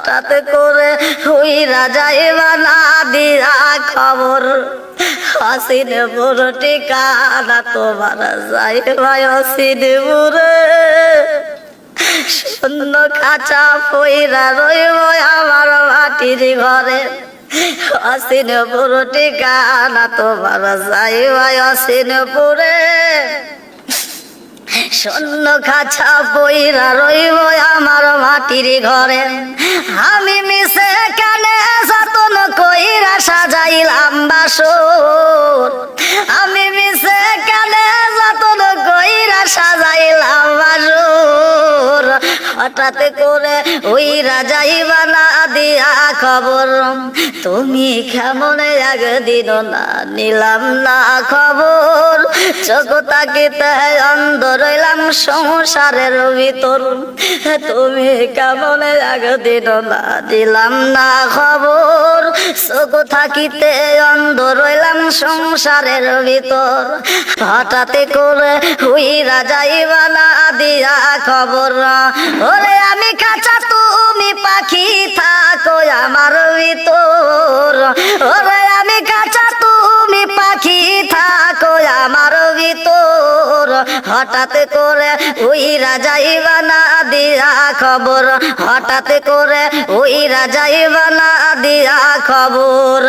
হঠাৎ করে হইরা যাইবা না দিয়া খবর হাসিনপুর ঠিকানা তোমার যাইবা হাসিনপুরে শূন্য খাঁচা পইরা রইব আমার মাটির ঘরে হাসিনপুর ঠিকানা তোমার যাইবা হাসিনপুরে শূন্য খাঁচা পইরা রইব আমার মাটির ঘরে আমি মিশে কানে যতন কইরা সাজাইলাম বাসর আমি মিশে কানে যতন কইরা সাজাইলাম বাসর হঠাৎ করে উইরা যাইবা না দিয়া খবর তুমি কেমন একদিন না নিলাম না খবর চোখ তাকিতে অন্ধ রইলাম সংসারের ভিতর তুমি কেমন একদিন না দিলাম না খবর চোখ থাকিতে অন্ধ রইলাম সংসারের ভিতর হঠাৎ করে হুইরা যাইবা না দিয়া খবর ওরে আমি কাঁচা তুমি পাখি থাকো আমার ভিতর ওরে আমি কাঁচা তুমি পাখি থাকো আমার ভিতর হঠাৎ করে উইরা যাইবা না দিয়া খবর হঠাৎ করে উইরা যাইবা না দিয়া খবর।